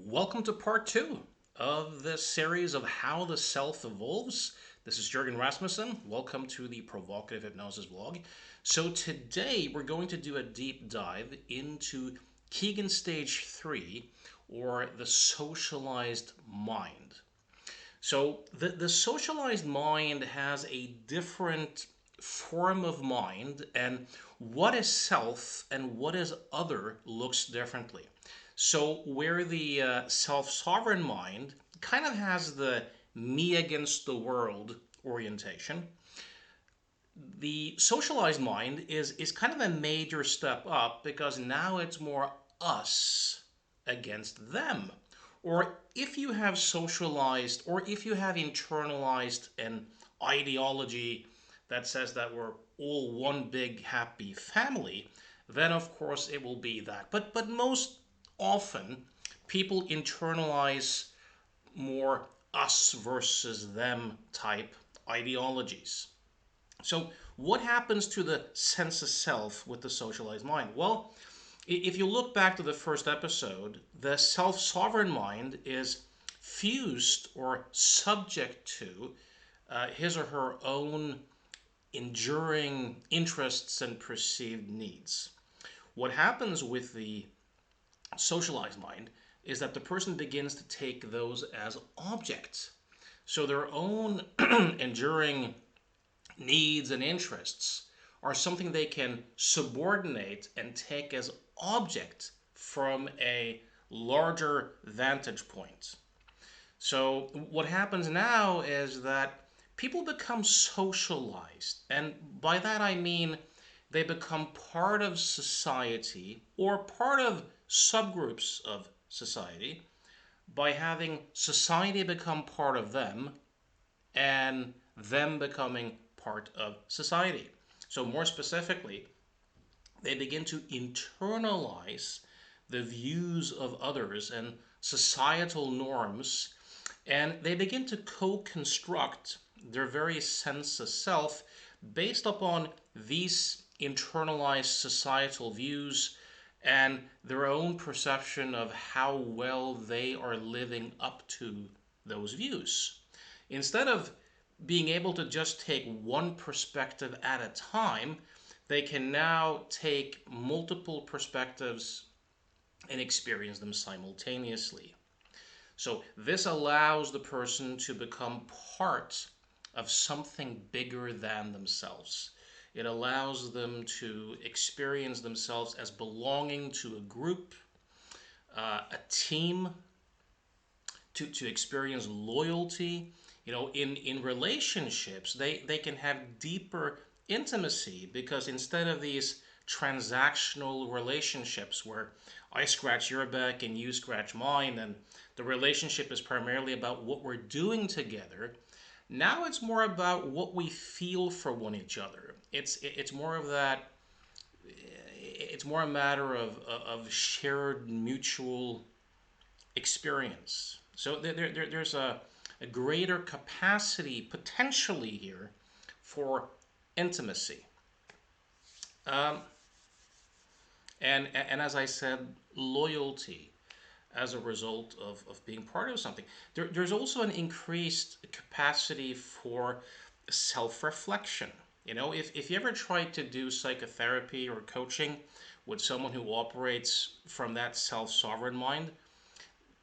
Welcome to part two of this series of How the Self Evolves. This is Jürgen Rasmussen. Welcome to the Provocative Hypnosis blog. So, today we're going to do a deep dive into Kegan stage 3, or the socialized mind. So, the socialized mind has a different form of mind, and what is self and what is other looks differently. So, where the self sovereign mind kind of has the me against the world orientation, the socialized mind is kind of a major step up because now it's more us against them. Or if you have socialized or if you have internalized an ideology that says that we're all one big happy family, then of course it will be that. But most often people internalize more us versus them type ideologies. So, what happens to the sense of self with the socialized mind? Well, if you look back to the first episode, the self sovereign mind is fused or subject to his or her own enduring interests and perceived needs. What happens with the socialized mind is that the person begins to take those as objects. So their own enduring needs and interests are something they can subordinate and take as object from a larger vantage point. So what happens now is that people become socialized, and by that I mean they become part of society or part of subgroups of society by having society become part of them and them becoming part of society. So, more specifically, they begin to internalize the views of others and societal norms, and they begin to co construct their very sense of self based upon these internalized societal views and their own perception of how well they are living up to those views. Instead of being able to just take one perspective at a time, they can now take multiple perspectives and experience them simultaneously. So, this allows the person to become part of something bigger than themselves. It allows them to experience themselves as belonging to a group, a team, to experience loyalty. In relationships, they can have deeper intimacy because instead of these transactional relationships where I scratch your back and you scratch mine, and the relationship is primarily about what we're doing together, now it's more about what we feel for one each other. It's more of that. It's more a matter of shared mutual experience. So there's a greater capacity potentially here for intimacy. Um, and as I said, loyalty as a result of being part of something. There's also an increased capacity for self reflection. If you ever try to do psychotherapy or coaching with someone who operates from that self sovereign mind,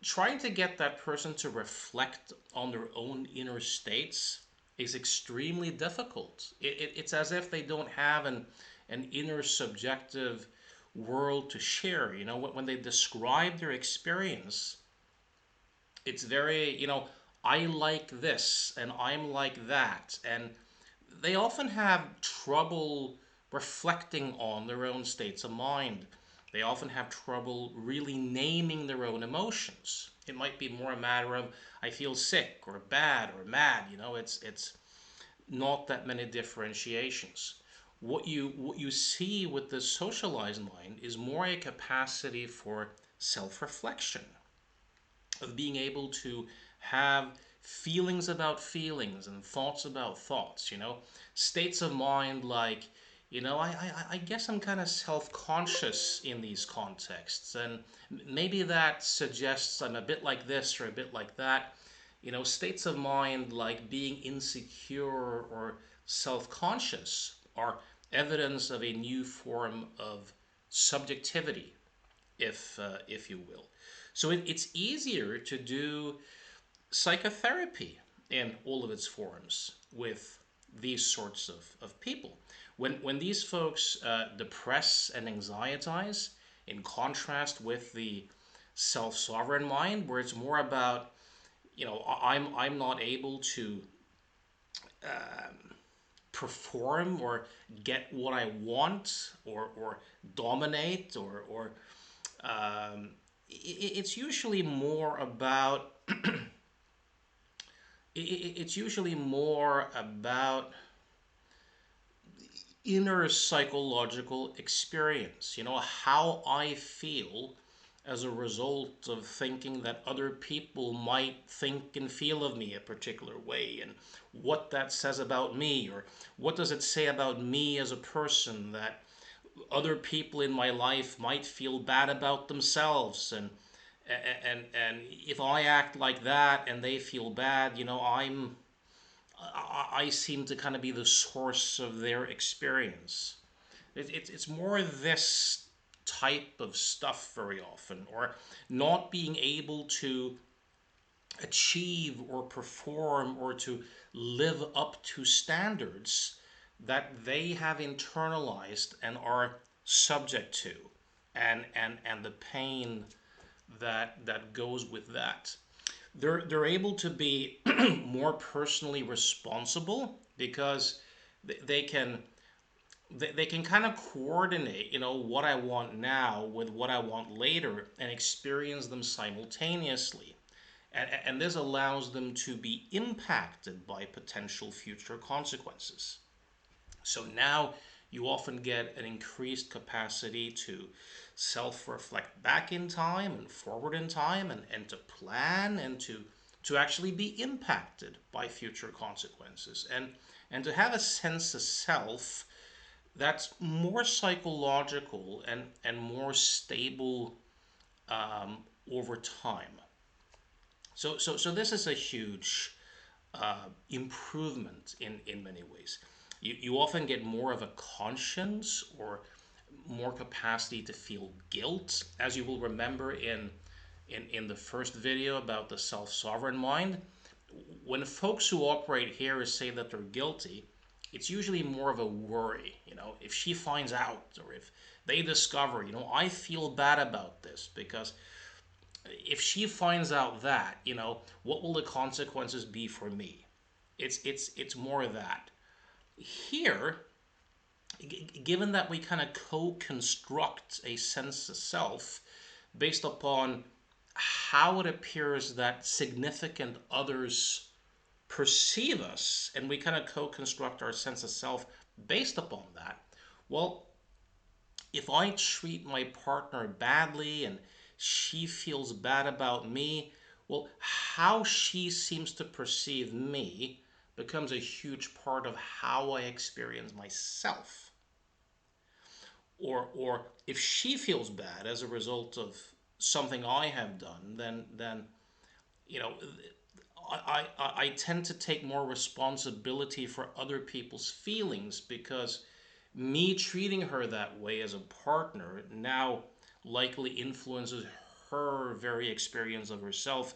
trying to get that person to reflect on their own inner states is extremely difficult. It's as if they don't have an inner subjective world to share. When they describe their experience, it's very, I like this and I'm like that. And they often have trouble reflecting on their own states of mind. They often have trouble really naming their own emotions. It might be more a matter of I feel sick or bad or mad. It's not that many differentiations. What you see with the socialized mind is more a capacity for self-reflection, of being able to have feelings about feelings and thoughts about thoughts. States of mind like I guess I'm kind of self-conscious in these contexts, and maybe that suggests I'm a bit like this or a bit like that. States of mind like being insecure or self-conscious are evidence of a new form of subjectivity, if you will. So it's easier to do psychotherapy in all of its forms with these sorts of people. When these folks depress and anxietize, in contrast with the self-sovereign mind, where it's more about, I'm not able to perform or get what I want, or dominate, or it's usually more about it's usually more about inner psychological experience. How I feel as a result of thinking that other people might think and feel of me a particular way, and what that says about me, or what does it say about me as a person that other people in my life might feel bad about themselves. And if I act like that and they feel bad, I seem to kind of be the source of their experience. It's more this type of stuff very often, or not being able to achieve or perform or to live up to standards that they have internalized and are subject to, and the pain that goes with that. They're able to be more personally responsible because they can they can kind of coordinate, what I want now with what I want later, and experience them simultaneously. And this allows them to be impacted by potential future consequences. So now you often get an increased capacity to self reflect back in time and forward in time, and to plan, and to actually be impacted by future consequences, and to have a sense of self that's more psychological and more stable over time. So this is a huge improvement in many ways. You often get more of a conscience, or more capacity to feel guilt, as you will remember in the first video about the self-sovereign mind. When folks who operate here say that they're guilty, it's usually more of a worry. If she finds out, or if they discover, I feel bad about this, because if she finds out that, what will the consequences be for me? It's more of that. Here, given that we kind of co-construct a sense of self based upon how it appears that significant others perceive us, and we kind of co-construct our sense of self based upon that, well, if I treat my partner badly and she feels bad about me, well, how she seems to perceive me becomes a huge part of how I experience myself. Or if she feels bad as a result of something I have done, then you know I tend to take more responsibility for other people's feelings, because me treating her that way as a partner now likely influences her very experience of herself,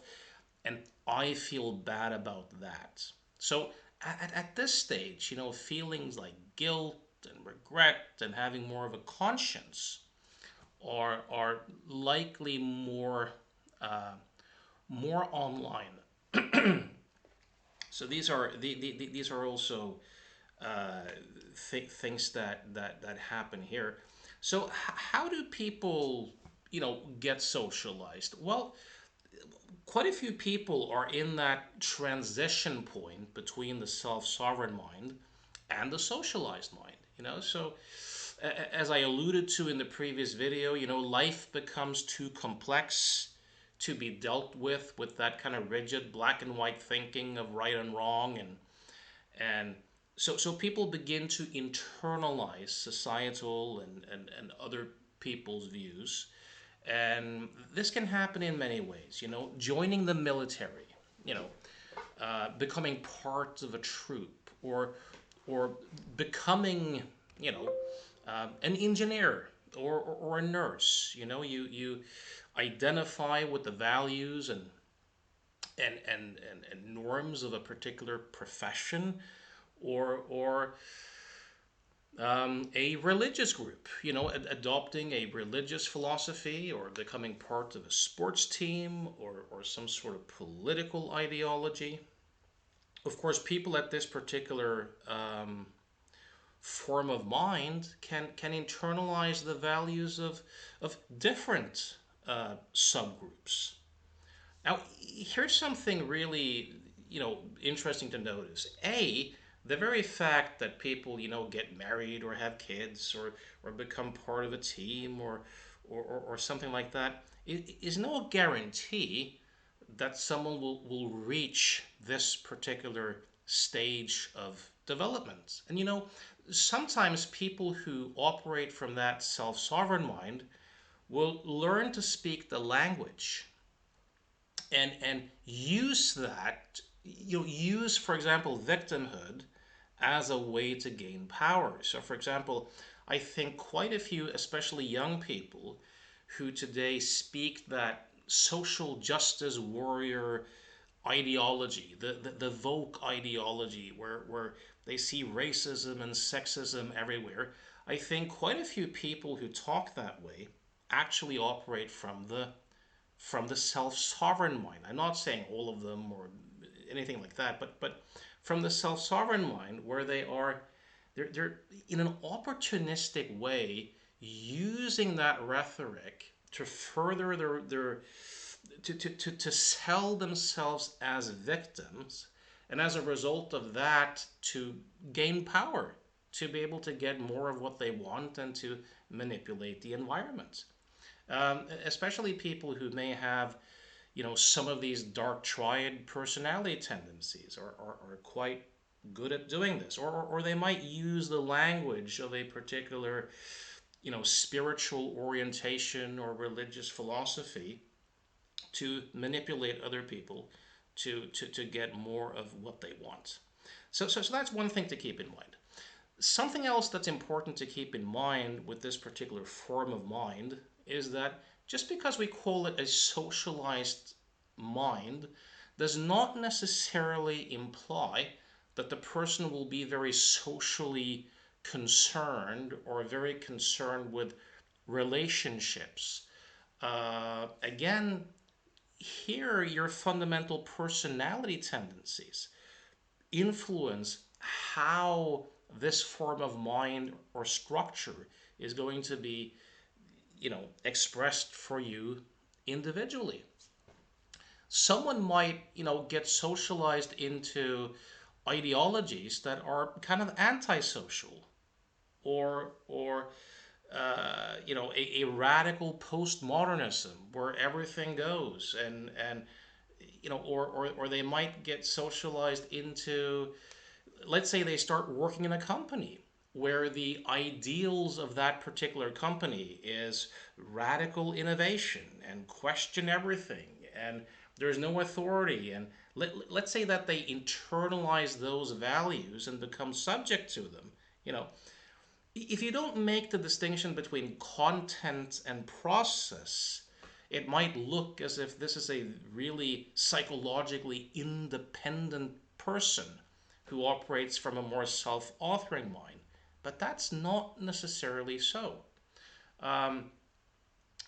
and I feel bad about that. So at this stage, feelings like guilt and regret and having more of a conscience are likely more online. So these are also things that happen here. So how do people get socialized? Well, quite a few people are in that transition point between the self-sovereign mind and the socialized mind. So as I alluded to in the previous video, life becomes too complex to be dealt with that kind of rigid black and white thinking of right and wrong, and So people begin to internalize societal and other people's views. And this can happen in many ways, joining the military, you know, becoming part of a troop, or becoming, you know, an engineer, or a nurse. You identify with the values and norms of a particular profession, or a religious group, adopting a religious philosophy, or becoming part of a sports team, or some sort of political ideology. Of course, people at this particular form of mind can internalize the values of different subgroups. Now, here's something really, interesting to notice. The very fact that people, get married or have kids, or become part of a team, or something like that, is no guarantee that someone will reach this particular stage of development. And sometimes people who operate from that self sovereign mind will learn to speak the language and use that, use, for example, victimhood as a way to gain power. So, for example, I think quite a few, especially young people, who today speak that social justice warrior ideology, the woke ideology, where they see racism and sexism everywhere. I think quite a few people who talk that way actually operate from the self-sovereign mind. I'm not saying all of them or anything like that, but from the self-sovereign mind, where they're in an opportunistic way using that rhetoric to further their to sell themselves as victims, and as a result of that, to gain power, to be able to get more of what they want, and to manipulate the environment. Especially people who may have, some of these dark triad personality tendencies, are quite good at doing this, or they might use the language of a particular, spiritual orientation or religious philosophy to manipulate other people to get more of what they want. So that's one thing to keep in mind. Something else that's important to keep in mind with this particular form of mind is that just because we call it a socialized mind does not necessarily imply that the person will be very socially concerned, or very concerned with relationships. Again, here your fundamental personality tendencies influence how this form of mind or structure is going to be, expressed for you individually. Someone might, get socialized into ideologies that are kind of antisocial, or a radical postmodernism where everything goes, and or they might get socialized into, let's say they start working in a company where the ideals of that particular company is radical innovation, question everything, and there's no authority. And let's say that they internalize those values and become subject to them. You know, if you don't make the distinction between content and process, it might look as if this is a really psychologically independent person who operates from a more self authoring mind. But that's not necessarily so. Um,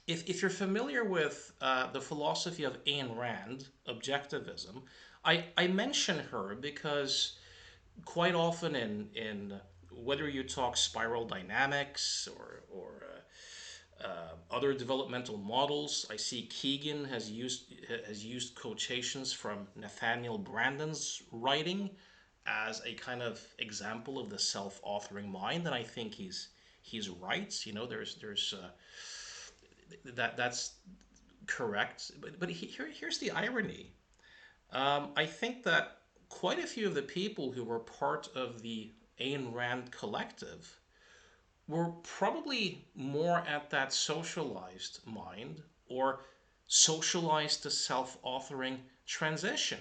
if you're familiar with the philosophy of Ayn Rand, objectivism, I mention her because quite often in whether you talk spiral dynamics or other developmental models, I see Kegan has used quotations from Nathaniel Branden's writing as a kind of example of the self-authoring mind, and I think he's right. That's correct. But here's the irony. I think that quite a few of the people who were part of the Ayn Rand collective were probably more at that socialized mind or socialized to self-authoring transition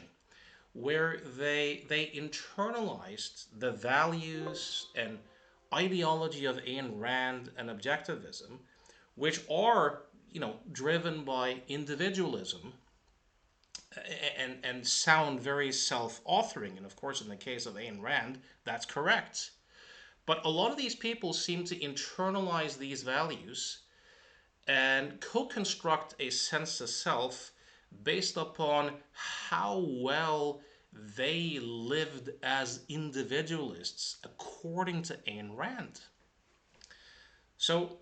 where they internalized the values and ideology of Ayn Rand and objectivism, which are driven by individualism and sound very self-authoring. And of course, in the case of Ayn Rand, that's correct. But a lot of these people seem to internalize these values and co-construct a sense of self based upon how well they lived as individualists according to Ayn Rand. So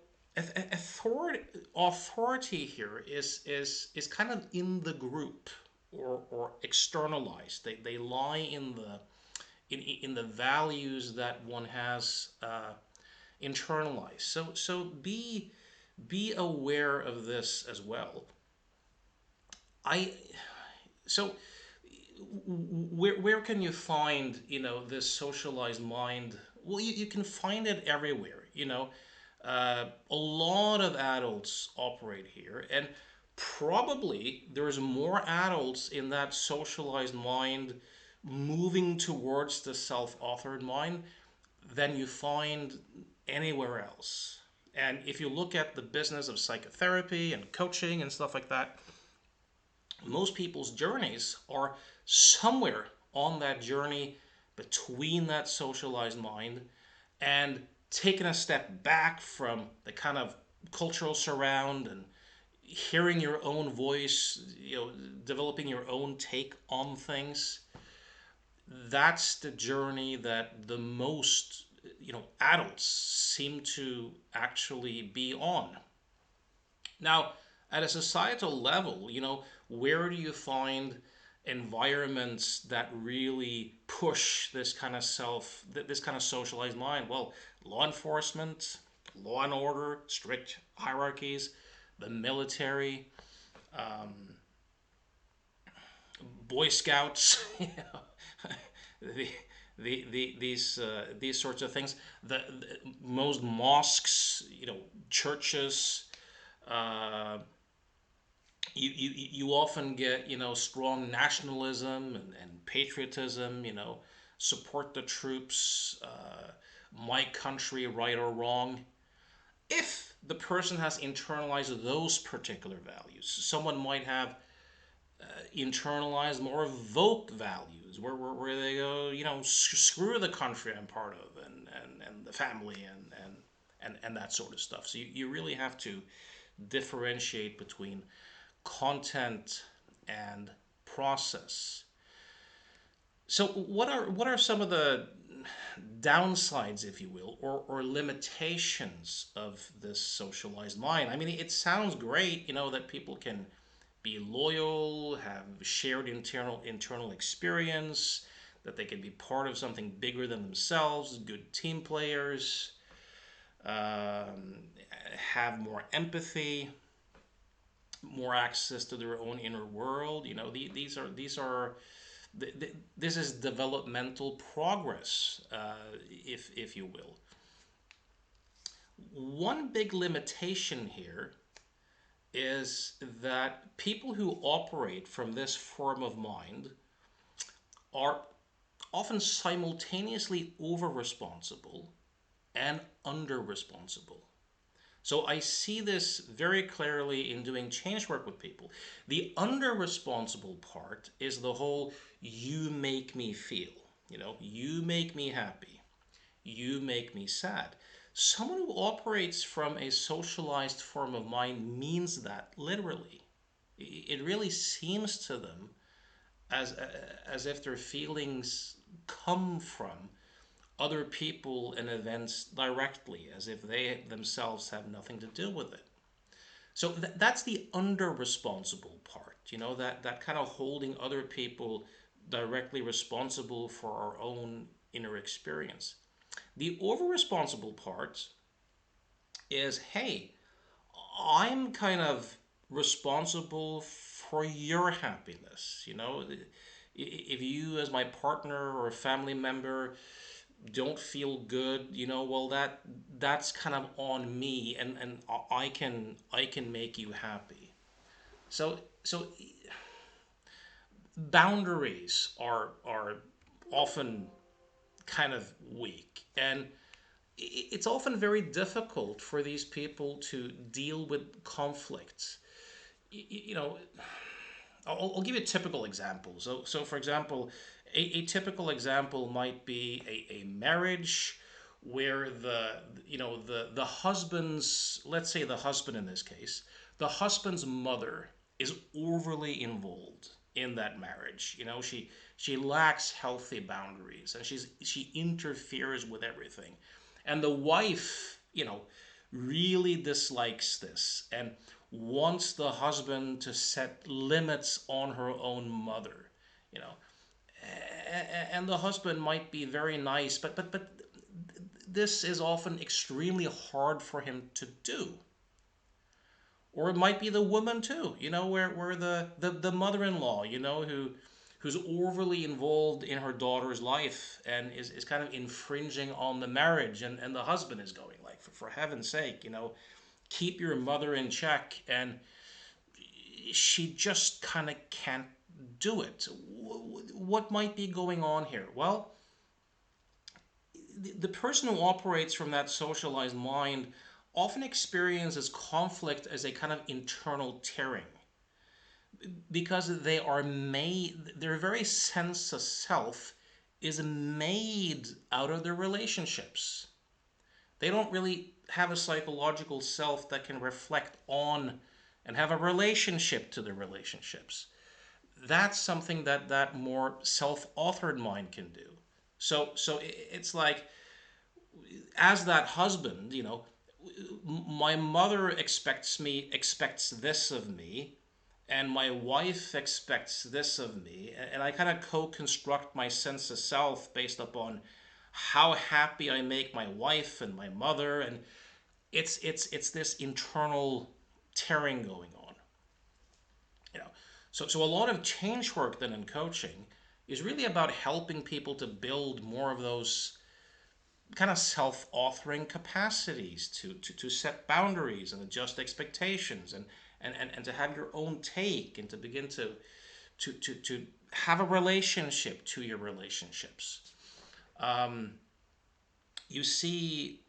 authority here is kind of in the group or externalized. They lie in the values that one has internalized. So be aware of this as well. I so where can you find this socialized mind? Well, you can find it everywhere. A lot of adults operate here, and probably there's more adults in that socialized mind moving towards the self-authored mind than you find anywhere else. And if you look at the business of psychotherapy and coaching and stuff like that, most people's journeys are somewhere on that journey between that socialized mind and taking a step back from the kind of cultural surround and hearing your own voice, developing your own take on things. That's the journey that the most adults seem to actually be on. Now, at a societal level, where do you find environments that really push this kind of socialized mind? Well, law enforcement, law and order, strict hierarchies, the military, Boy Scouts, the, these sorts of things. The most mosques, churches. Uh, you often get strong nationalism and patriotism. Support the troops. My country, right or wrong. If the person has internalized those particular values, someone might have internalized more vote values where they go, screw the country I'm part of and the family and that sort of stuff. So you really have to differentiate between content and process. So what are some of the downsides, if you will, or limitations of this socialized mind? I mean, it sounds great, that people can be loyal, have shared internal experience, that they can be part of something bigger than themselves, good team players, have more empathy, more access to their own inner world. This is developmental progress, if you will. One big limitation here is that people who operate from this form of mind are often simultaneously over responsible and under responsible. So I see this very clearly in doing change work with people. The under responsible part is the whole you make me feel, you make me happy, you make me sad. Someone who operates from a socialized form of mind means that literally. It really seems to them as as if their feelings come from other people and events directly, as if they themselves have nothing to do with it. So that's the under responsible part, that kind of holding other people directly responsible for our own inner experience. The over responsible part is, hey, I'm kind of responsible for your happiness. If you, as my partner or a family member, don't feel good, well, that's kind of on me, and I can make you happy. So boundaries are often kind of weak, and it's often very difficult for these people to deal with conflicts. You know, I'll give you a typical example. So for example, a typical example might be a marriage where the husband's, let's say the husband in this case, the husband's mother is overly involved in that marriage. She lacks healthy boundaries, and she interferes with everything, and the wife, really dislikes this and wants the husband to set limits on her own mother. You know, and the husband might be very nice, but this is often extremely hard for him to do. Or it might be the woman too, where the mother-in-law, who's overly involved in her daughter's life and is kind of infringing on the marriage, and the husband is going like, for heaven's sake, keep your mother in check, and she just kind of can't do it. What might be going on here? Well, the person who operates from that socialized mind often experiences conflict as a kind of internal tearing, because their very sense of self is made out of their relationships. They don't really have a psychological self that can reflect on and have a relationship to the relationships. That's something that more self-authored mind can do. So it's like, as that husband, my mother expects this of me, and my wife expects this of me, and I kind of co-construct my sense of self based upon how happy I make my wife and my mother, and it's this internal tearing going on. you know so a lot of change work then in coaching is really about helping people to build more of those kind of self-authoring capacities to set boundaries and adjust expectations, and to have your own take, and to begin to have a relationship to your relationships. You see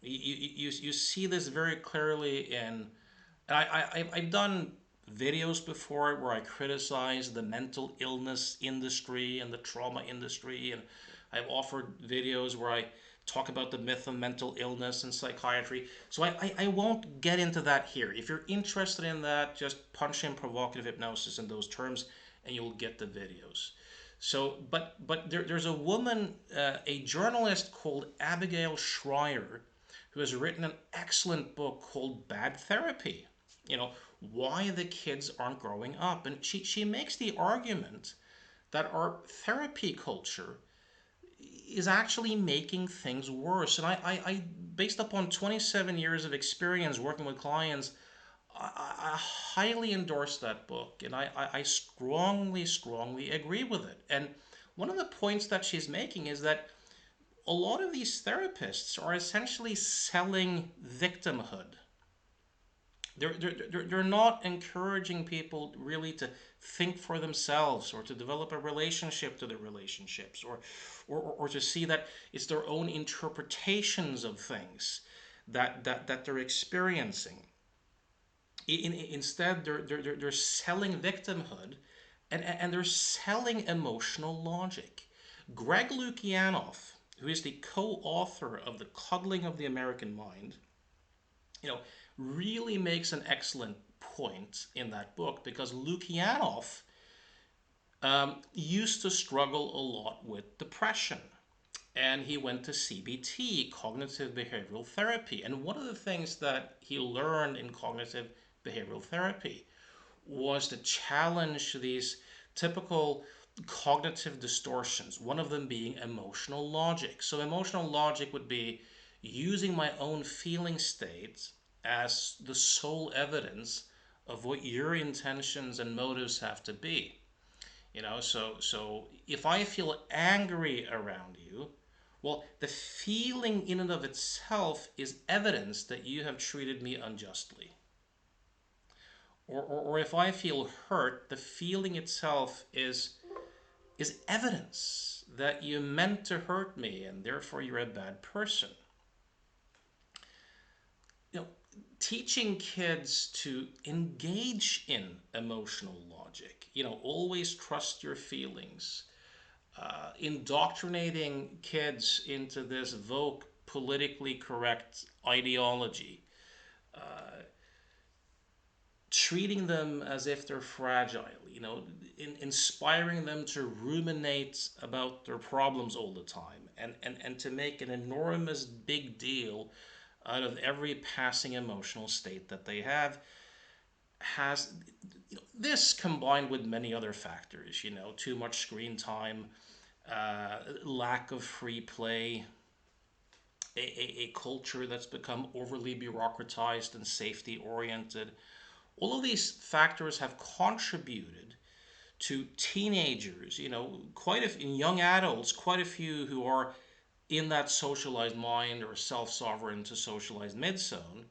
you see this very clearly in, and I've done videos before where I criticize the mental illness industry and the trauma industry, and I've offered videos where I talk about the myth of mental illness and psychiatry. So I won't get into that here. If you're interested in that, just punch in provocative hypnosis in those terms and you'll get the videos. So, there's a woman, a journalist called Abigail Schreier, who has written an excellent book called Bad Therapy. Why the kids aren't growing up. And she makes the argument that our therapy culture is actually making things worse. And I based upon 27 years of experience working with clients, I highly endorse that book, and I strongly, strongly agree with it. And one of the points that she's making is that a lot of these therapists are essentially selling victimhood. They're not encouraging people really to think for themselves, or to develop a relationship to their relationships, or to see that it's their own interpretations of things that they're experiencing. Instead, they're selling victimhood, and they're selling emotional logic. Greg Lukianoff, who is the co-author of The Coddling of the American Mind, you know, really makes an excellent point in that book, because Lukianoff used to struggle a lot with depression. And he went to CBT, cognitive behavioral therapy. And one of the things that he learned in cognitive behavioral therapy was to challenge these typical cognitive distortions, one of them being emotional logic. So, emotional logic would be using my own feeling states as the sole evidence of what your intentions and motives have to be. So if I feel angry around you, Well, the feeling in and of itself is evidence that you have treated me unjustly. Or if I feel hurt, the feeling itself is evidence that you meant to hurt me and therefore you're a bad person. You know, teaching kids to engage in emotional logic, always trust your feelings, indoctrinating kids into this woke, politically correct ideology, treating them as if they're fragile, inspiring them to ruminate about their problems all the time, and to make an enormous big deal out of every passing emotional state that they have, has this combined with many other factors, too much screen time, lack of free play, a culture that's become overly bureaucratized and safety oriented. All of these factors have contributed to teenagers, quite a few young adults, quite a few who are in that socialized mind or self-sovereign to socialized midzone,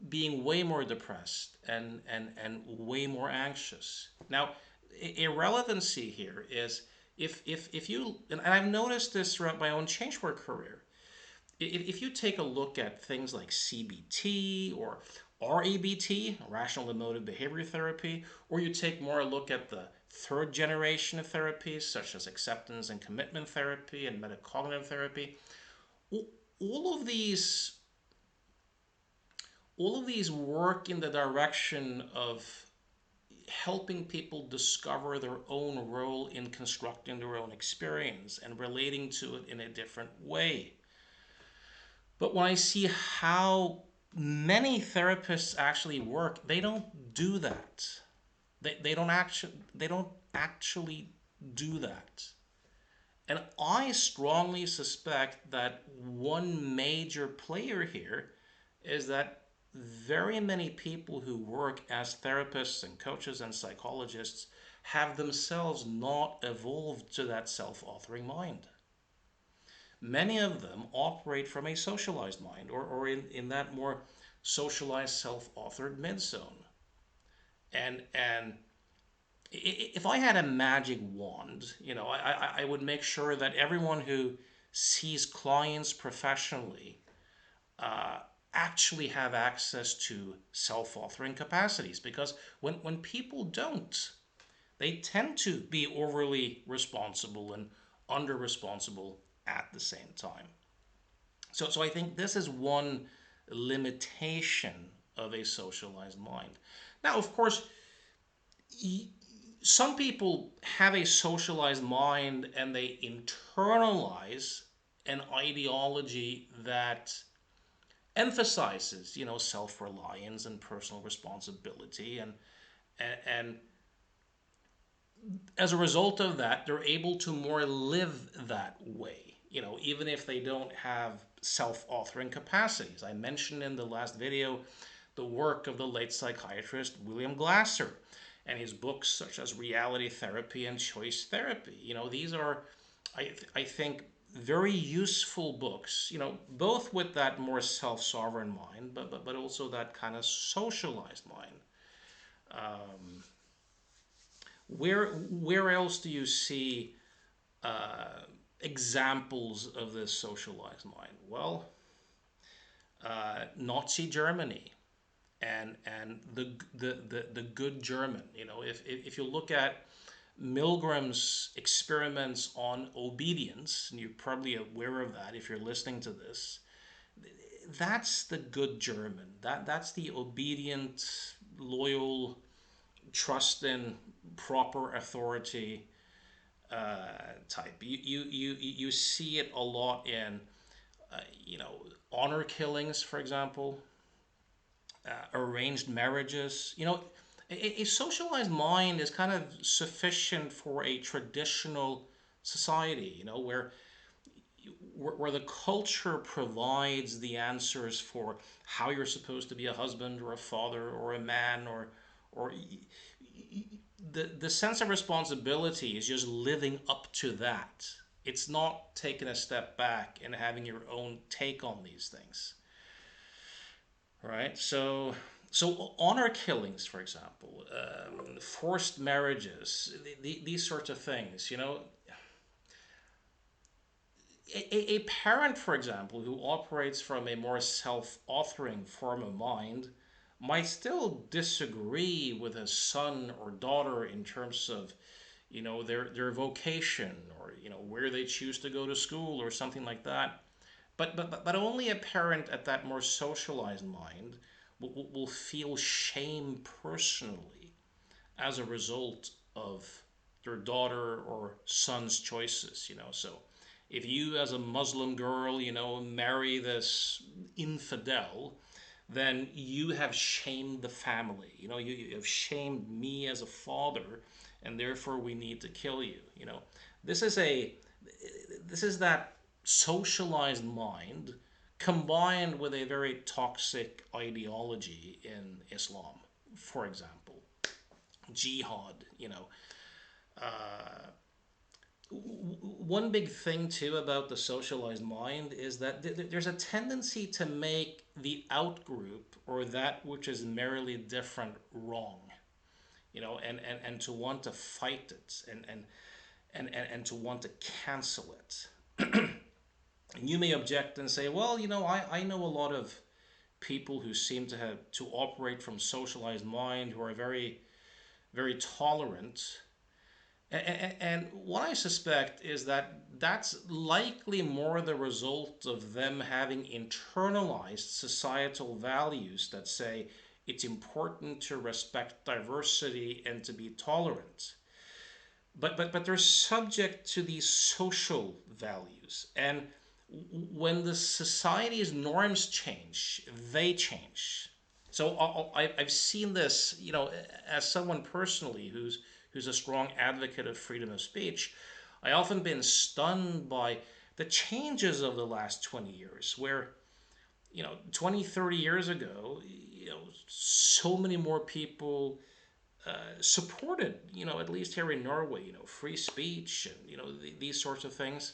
being way more depressed and way more anxious. Now, irrelevancy here is if you, and I've noticed this throughout my own change work career, if you take a look at things like CBT or REBT, rational emotive behavior therapy, or you take more a look at the third generation of therapies such as acceptance and commitment therapy and metacognitive therapy, all of these work in the direction of helping people discover their own role in constructing their own experience and relating to it in a different way. But when I see how many therapists actually work, they don't do that. They don't actually do that. And I strongly suspect that one major player here is that very many people who work as therapists and coaches and psychologists have themselves not evolved to that self-authoring mind. Many of them operate from a socialized mind, or in that more socialized self-authored midzone. And if I had a magic wand, I would make sure that everyone who sees clients professionally actually have access to self-authoring capacities. Because when people don't, they tend to be overly responsible and under-responsible at the same time. So I think this is one limitation of a socialized mind. Now, of course, some people have a socialized mind and they internalize an ideology that emphasizes, self-reliance and personal responsibility, and as a result of that, they're able to more live that way, even if they don't have self-authoring capacities. I mentioned in the last video the work of the late psychiatrist William Glasser and his books such as Reality Therapy and Choice Therapy. These are, I think, very useful books, both with that more self-sovereign mind, but also that kind of socialized mind. Where else do you see examples of this socialized mind? Well, Nazi Germany and the good German. If you look at Milgram's experiments on obedience, and you're probably aware of that if you're listening to this, that's the good German. That's the obedient, loyal, trust in proper authority type. You see it a lot in honor killings, for example, arranged marriages. A socialized mind is kind of sufficient for a traditional society, where the culture provides the answers for how you're supposed to be a husband or a father or a man, or the sense of responsibility is just living up to that It's not taking a step back and having your own take on these things, right? So honor killings, for example, forced marriages, these sorts of things. A parent, for example, who operates from a more self-authoring form of mind might still disagree with his son or daughter in terms of, their vocation, or where they choose to go to school or something like that. But only a parent at that more socialized mind will feel shame personally as a result of your daughter or son's choices. So if you, as a Muslim girl, marry this infidel, then you have shamed the family. You have shamed me as a father, and therefore we need to kill you. This is a this is that socialized mind combined with a very toxic ideology in Islam, for example, jihad. One big thing too about the socialized mind is that there's a tendency to make the outgroup, or that which is merely different, wrong, and to want to fight it, and to want to cancel it. And you may object and say, well, I know a lot of people who seem to have to operate from socialized mind, who are very, very tolerant. And what I suspect is that that's likely more the result of them having internalized societal values that say it's important to respect diversity and to be tolerant. But they're subject to these social values. And when the society's norms change, they change. So I've seen this, as someone personally who's a strong advocate of freedom of speech. I often been stunned by the changes of the last 20 years, where 20, 30 years ago, so many more people supported, at least here in Norway, free speech, and these sorts of things.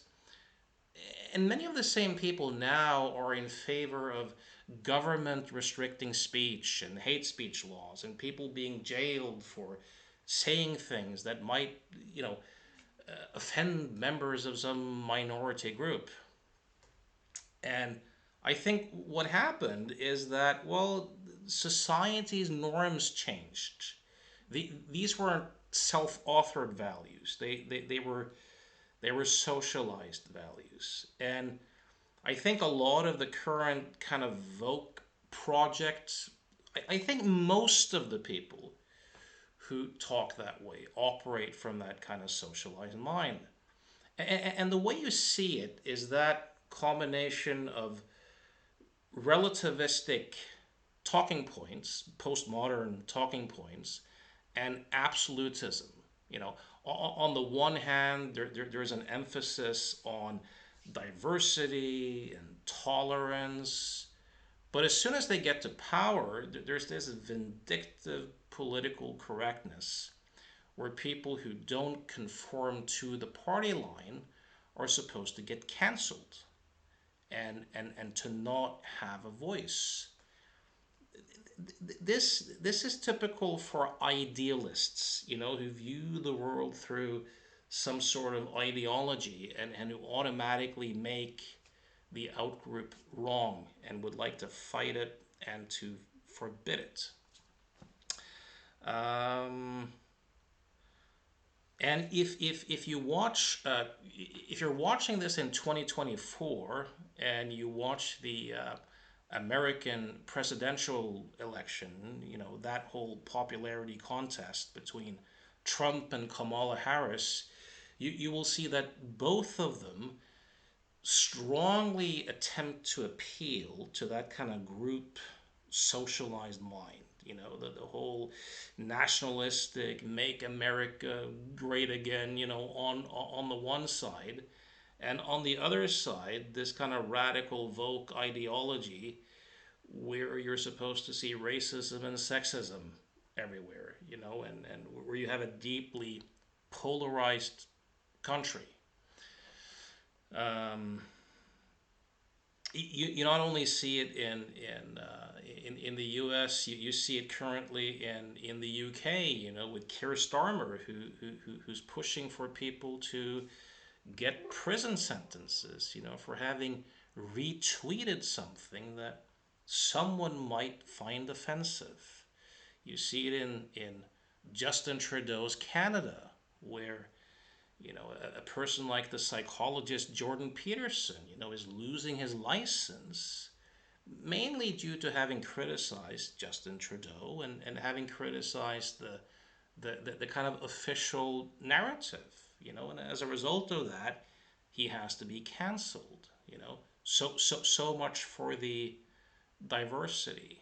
And many of the same people now are in favor of government restricting speech and hate speech laws, and people being jailed for saying things that might, offend members of some minority group. And I think what happened is that, well, society's norms changed. These weren't self-authored values. They were socialized values. And I think a lot of the current kind of Vogue projects, I think most of the people who talk that way operate from that kind of socialized mind. And the way you see it is that combination of relativistic talking points, postmodern talking points, and absolutism. On the one hand, there's an emphasis on diversity and tolerance, but as soon as they get to power, there's this vindictive political correctness where people who don't conform to the party line are supposed to get canceled, and to not have a voice. This is typical for idealists, who view the world through some sort of ideology, and who automatically make the outgroup wrong and would like to fight it and to forbid it. Um, and if you watch, if you're watching this in 2024 and you watch the American presidential election, that whole popularity contest between Trump and Kamala Harris, you will see that both of them strongly attempt to appeal to that kind of group socialized mind. The whole nationalistic, make America great again, on the one side. And on the other side, this kind of radical woke ideology where you're supposed to see racism and sexism everywhere, and where you have a deeply polarized country. Um, you not only see it in the U.S., you see it currently in the U.K. With Keir Starmer, who's pushing for people to get prison sentences, for having retweeted something that someone might find offensive. You see it in Justin Trudeau's Canada, where a person like the psychologist Jordan Peterson, is losing his license mainly due to having criticized Justin Trudeau and having criticized the kind of official narrative, and as a result of that, he has to be canceled. So much for the diversity.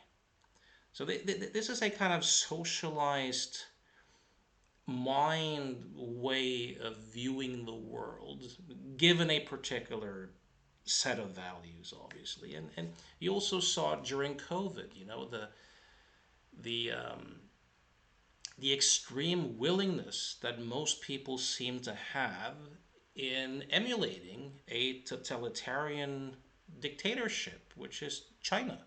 So this is a kind of socialized mind way of viewing the world, given a particular set of values, obviously. And you also saw it during COVID, the the extreme willingness that most people seem to have in emulating a totalitarian dictatorship, which is China,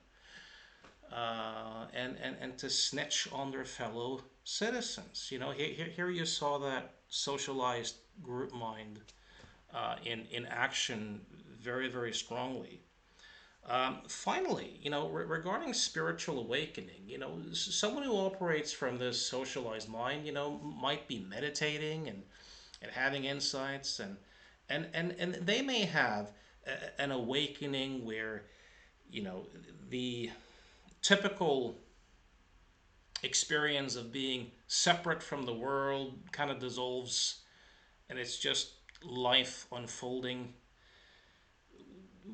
and to snitch on their fellow citizens. Here you saw that socialized group mind in action very, very strongly. Finally, regarding spiritual awakening, someone who operates from this socialized mind, might be meditating and having insights, and they may have an awakening where, the typical experience of being separate from the world kind of dissolves, and it's just life unfolding,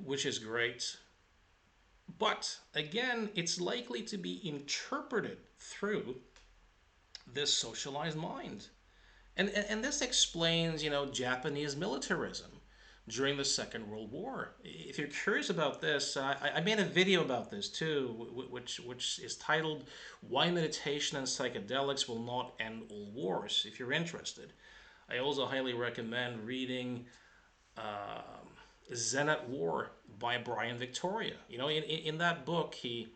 which is great. But again, it's likely to be interpreted through this socialized mind. And this explains, Japanese militarism during the Second World War. If you're curious about this, I made a video about this too, which is titled "Why Meditation and Psychedelics Will Not End All Wars." If you're interested, I also highly recommend reading Zen at War by Brian Victoria. In that book, he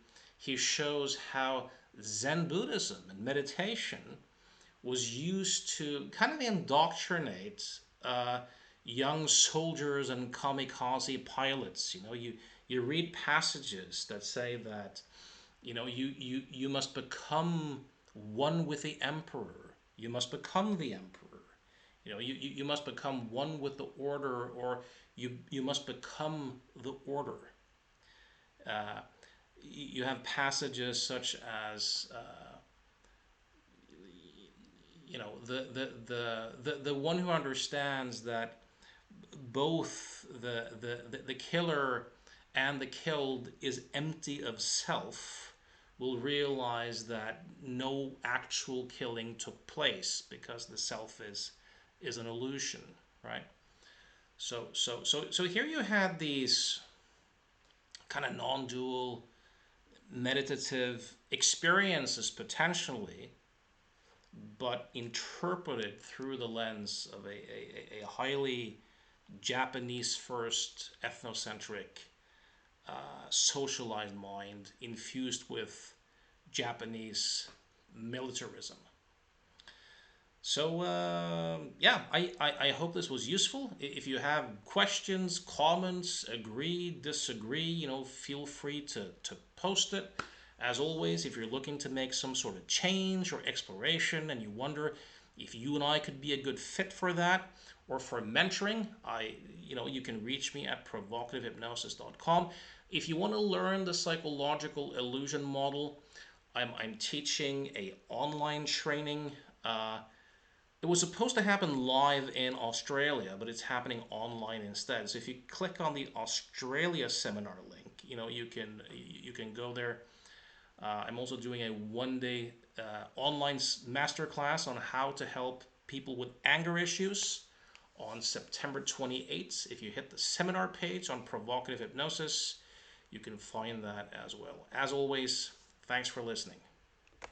shows how Zen Buddhism and meditation was used to kind of indoctrinate young soldiers and kamikaze pilots. You read passages that say that you must become one with the emperor. You must become the emperor. You must become one with the order, or you must become the order. Uh, you have passages such as the one who understands that both the killer and the killed is empty of self will realize that no actual killing took place because the self is an illusion, right? So here you had these kind of non-dual meditative experiences potentially, but interpreted through the lens of a highly Japanese first ethnocentric socialized mind infused with Japanese militarism. So yeah, I hope this was useful. If you have questions, comments, agree, disagree, feel free to post it. As always, if you're looking to make some sort of change or exploration and you wonder if you and I could be a good fit for that or for mentoring, you can reach me at provocativehypnosis.com. If you want to learn the psychological illusion model, I'm teaching a online training. It was supposed to happen live in Australia, but it's happening online instead. So if you click on the Australia seminar link, you can go there. I'm also doing a one-day online masterclass on how to help people with anger issues on September 28th. If you hit the seminar page on Provocative Hypnosis, you can find that as well. As always, thanks for listening.